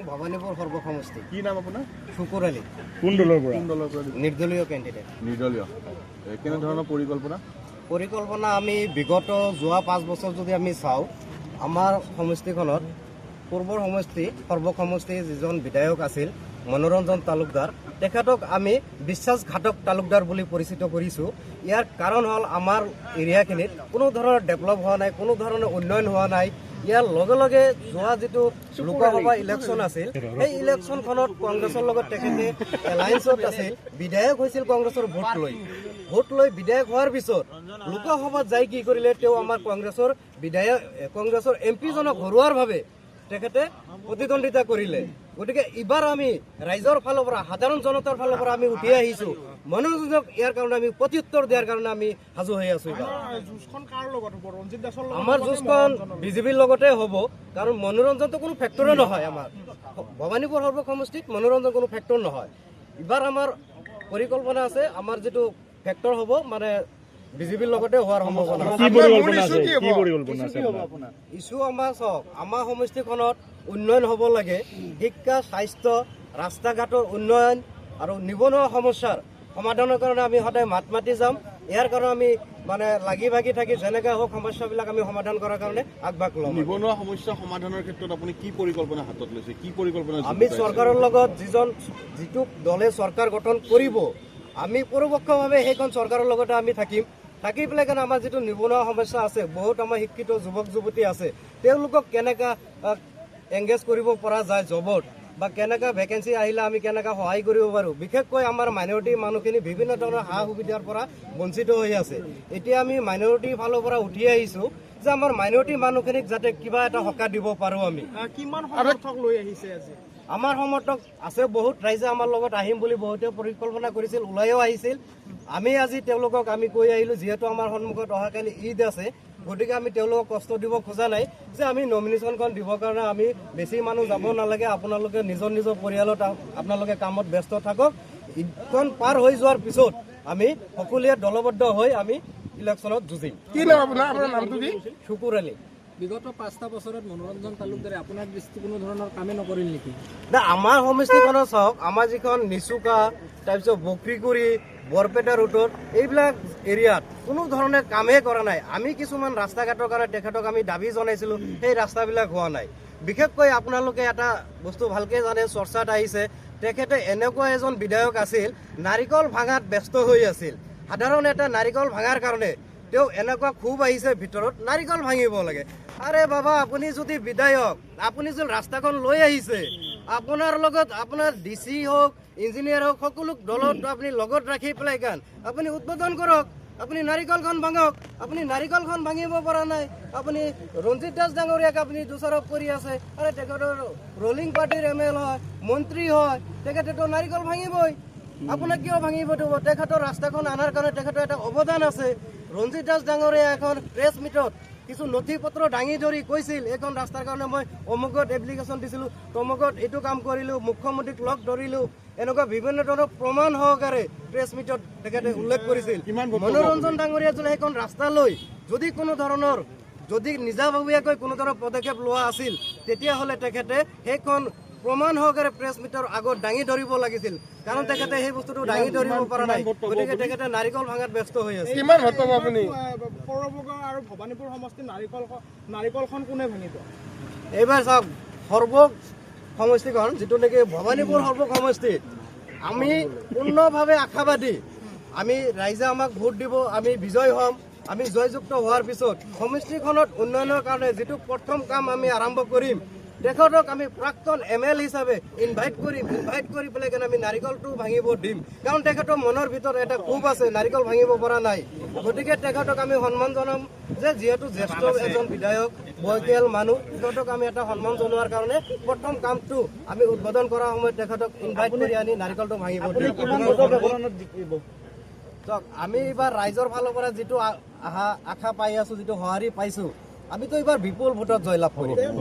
ভবানীপুৰ সৰ্বসমষ্টি। কি নাম আপোনাৰ? শুকুৰ আলী। কোন দলৰ পৰা? নিৰ্দলীয় কেণ্ডিডেট। নিৰ্দলীয়। কেনেধৰণৰ পৰিকল্পনা? আমি বিগত যোৱা 5 বছৰ যদি আমি চাওঁ, আমাৰ সমষ্টিখনত পূৰ্বৰ সমষ্টি সৰ্বসমষ্টিৰ যিজন বিধায়ক আছিল মনোৰঞ্জন তালুকদাৰ, তেখেতক আমি বিশ্বাসঘাতক তালুকদাৰ বুলি পৰিচিত কৰিছোঁ। ইয়াৰ কাৰণ হ'ল আমাৰ এৰিয়াখিনিত কোনো ধৰণৰ ডেভেলপ হোৱা নাই, কোনো ধৰণৰ উন্নয়ন হোৱা নাই। ইয়াৰ লগে লগে যোৱা যিটো লোকসভা ইলেকশ্যন আছিল, সেই ইলেকশ্যনখনত কংগ্ৰেছৰ লগত তেখেতে এলায়েন্সত আছিল, বিধায়ক হৈছিল কংগ্ৰেছৰ ভোট লৈ বিধায়ক হোৱাৰ পিছত লোকসভাত যাই কি কৰিলে, তেওঁ আমাৰ কংগ্ৰেছৰ এমপিজনক হৰুৱাৰ বাবে তেখেতে প্ৰতিদ্বন্দ্বিতা কৰিলে। গতিকে এইবাৰ আমি ৰাইজৰ ফালৰ পৰা, সাধাৰণ জনতাৰ ফালৰ পৰা আমি উঠি আহিছোঁ। মনোৰঞ্জনক ইয়াৰ কাৰণে আমি প্ৰত্যুত্তৰ দিয়াৰ কাৰণে আমি সাজু হৈ আছো। আমাৰ যুঁজখন বিজেপিৰ লগতে হ'ব, কাৰণ মনোৰঞ্জনটো কোনো ফেক্টৰে নহয়। আমাৰ ভবানীপুৰ সৰ্বসমষ্টিত মনোৰঞ্জন কোনো ফেক্টৰ নহয়। এইবাৰ আমাৰ পৰিকল্পনা আছে, আমাৰ যিটো ফেক্টৰ হ'ব মানে বিজেপিৰ লগতে হোৱাৰ সম্ভাৱনা আছে। ইছ্যু আমাৰ চাওক, আমাৰ সমষ্টিখনত উন্নয়ন হ'ব লাগে। শিক্ষা, স্বাস্থ্য, ৰাস্তা ঘাটৰ উন্নয়ন আৰু নিবনুৱা সমস্যাৰ সমাধানৰ কাৰণে আমি সদায় মাত মাতি যাম। ইয়াৰ কাৰণে আমি মানে লাগি ভাগি থাকি যেনেকৈ হওক সমস্যাবিলাক আমি সমাধান কৰাৰ কাৰণে আগভাগ ল'ম। নিবনুৱা সমস্যা সমাধানৰ ক্ষেত্ৰত আপুনি কি পৰিকল্পনা হাতত লৈছে? কি পৰিকল্পনা? আমি চৰকাৰৰ লগত যিটো দলে চৰকাৰ গঠন কৰিব, আমি পৰোক্ষভাৱে সেইখন চৰকাৰৰ লগতে আমি থাকি পেলাই কাৰণে আমাৰ যিটো নিবনুৱা সমস্যা আছে, বহুত আমাৰ শিক্ষিত যুৱক যুৱতী আছে, তেওঁলোকক কেনেকৈ এংগেজ কৰিব পৰা যায় জবত, বা কেনেকৈ ভেকেঞ্চি আহিলে আমি কেনেকৈ সহায় কৰিব পাৰোঁ। বিশেষকৈ আমাৰ মাইনৰিটি মানুহখিনি বিভিন্ন ধৰণৰ সা সুবিধাৰ পৰা বঞ্চিত হৈ আছে। এতিয়া আমি মাইনৰিটিৰ ফালৰ পৰা উঠি আহিছোঁ যে আমাৰ মাইনৰিটি মানুহখিনিক যাতে কিবা এটা সকাহ দিব পাৰোঁ। আমি কিমান সমৰ্থক লৈ আহিছে আজি? আমাৰ সমৰ্থক আছে বহুত, ৰাইজে আমাৰ লগত আহিম বুলি বহুতে পৰিকল্পনা কৰিছিল, ওলাইও আহিছিল। আমি আজি তেওঁলোকক আমি কৈ আহিলোঁ, যিহেতু আমাৰ সন্মুখত অহাকালি ঈদ আছে, গতিকে আমি তেওঁলোকক কষ্ট দিব খোজা নাই যে আমি নমিনেশ্যনখন দিবৰ কাৰণে আমি বেছি মানুহ যাব নালাগে, আপোনালোকে নিজৰ পৰিয়ালত আপোনালোকে কামত ব্যস্ত থাকক। ঈদখন পাৰ হৈ যোৱাৰ পিছত আমি সকলোৱে দলবদ্ধ হৈ আমি ইলেকশ্যনত যুঁজিম। কি নাম আপোনাৰ নামটো? শুকুৰ আলী। বিগত 5টা বছৰত মনোৰঞ্জন তালুকদাৰে আপোনাৰ দৃষ্টি কোনো ধৰণৰ কামে নকৰিল নেকি? আমাৰ সমষ্টিখনত চাওক, আমাৰ যিখন নিচুকা, তাৰপিছত বক্ৰিগুৰি, বৰপেটা ৰোডত এইবিলাক এৰিয়াত কোনো ধৰণে কামেই কৰা নাই। আমি কিছুমান ৰাস্তা ঘাটৰ কাৰণে তেখেতক আমি দাবী জনাইছিলোঁ, সেই ৰাস্তাবিলাক হোৱা নাই। বিশেষকৈ আপোনালোকে এটা বস্তু ভালকৈ জানে, চৰ্চাত আহিছে, তেখেতে এনেকুৱা এজন বিধায়ক আছিল, নাৰিকল ভাঙাত ব্যস্ত হৈ আছিল। সাধাৰণ এটা নাৰিকল ভাঙাৰ কাৰণে তেওঁ এনেকুৱা ক্ষোভ আহিছে ভিতৰত, নাৰিকল ভাঙিব লাগে। আৰে বাবা, আপুনি যদি বিধায়ক, আপুনি যদি ৰাস্তাখন লৈ আহিছে, আপোনাৰ লগত আপোনাৰ DC হওক, ইঞ্জিনিয়াৰ হওক, সকলো দলত আপুনি লগত ৰাখি পেলাই আপুনি উদ্বোধন কৰক, আপুনি নাৰিকলখন ভাঙক। আপুনি নাৰিকলখন ভাঙিব পৰা নাই, আপুনি ৰঞ্জিত দাস ডাঙৰীয়াক আপুনি দোষাৰোপ কৰি আছে। আৰে তেখেতৰ ৰুলিং পাৰ্টিৰ ML হয়, মন্ত্ৰী হয়, তেখেতেতো নাৰিকল ভাঙিবই। আপোনাক কিয় ভাঙিব দিব? তেখেতৰ ৰাস্তাখন অনাৰ কাৰণে তেখেতৰ এটা অৱদান আছে। ৰঞ্জিত দাস ডাঙৰীয়া এখন প্ৰেছ মিটত কিছু নথি পত্ৰ দাঙি ধৰি কৈছিল, এইখন ৰাস্তাৰ কাৰণে মই অমুকত এপ্লিকেশ্যন দিছিলোঁ, তমুকত এইটো কাম কৰিলোঁ, মুখ্যমন্ত্ৰীক লগ ধৰিলোঁ, এনেকুৱা বিভিন্ন ধৰণৰ প্ৰমাণ সহকাৰে প্ৰেছ মিটত তেখেতে উল্লেখ কৰিছিল। মনোৰঞ্জন ডাঙৰীয়া যদি সেইখন ৰাস্তা লৈ যদি নিজাববীয়াকৈ কোনো ধৰণৰ পদক্ষেপ লোৱা আছিল, তেতিয়াহ'লে তেখেতে সেইখন প্ৰমাণ সহকাৰে প্ৰেছ মিটৰ আগত দাঙি ধৰিব লাগিছিল, কাৰণ তেখেতে সেই বস্তুটো দাঙি ধৰিব পৰা নাই। গতিকে তেখেতে নাৰিকল ভাঙাত ব্যস্ত হৈ আছে। কিমান ভোট পাব আপুনি? সৰবগা আৰু ভবানীপুৰ সমষ্টিৰ নাৰিকলখন কোনে ভাঙিব? এইবাৰ চাওক, সমষ্টিখন যিটো নেকি ভবানীপুৰ সমষ্টিত আমি পূৰ্ণভাৱে আশাবাদী। আমি ৰাইজে আমাক ভোট দিব, আমি বিজয় হ'ম। আমি জয়যুক্ত হোৱাৰ পিছত সমষ্টিখনত উন্নয়নৰ কাৰণে যিটো প্ৰথম কাম আমি আৰম্ভ কৰিম, তেখেতক আমি প্ৰাক্তন ML হিচাপে ইনভাইট কৰি পেলাই আমি নাৰিকলটো ভাঙিব দিম। কাৰণ তেখেতৰ মনৰ ভিতৰত এটা ক্ষোভ আছে, নাৰিকল ভাঙিব পৰা নাই। গতিকে তেখেতক আমি সন্মান জনাম যে যিহেতু জ্যেষ্ঠ এজন বিধায়ক, বয়সীয়াল মানুহ, তেখেতক আমি এটা সন্মান জনোৱাৰ কাৰণে প্ৰথম কামটো আমি উদ্বোধন কৰাৰ সময়ত তেখেতক ইনভাইট কৰি আনি নাৰিকলটো ভাঙিব দিম। আমি এইবাৰ ৰাইজৰ ফালৰ পৰা যিটো আশা পাই আছোঁ, যিটো সঁহাৰি পাইছোঁ, আমিতো এইবাৰ বিপুল ভোটত জয়লাভ কৰিম।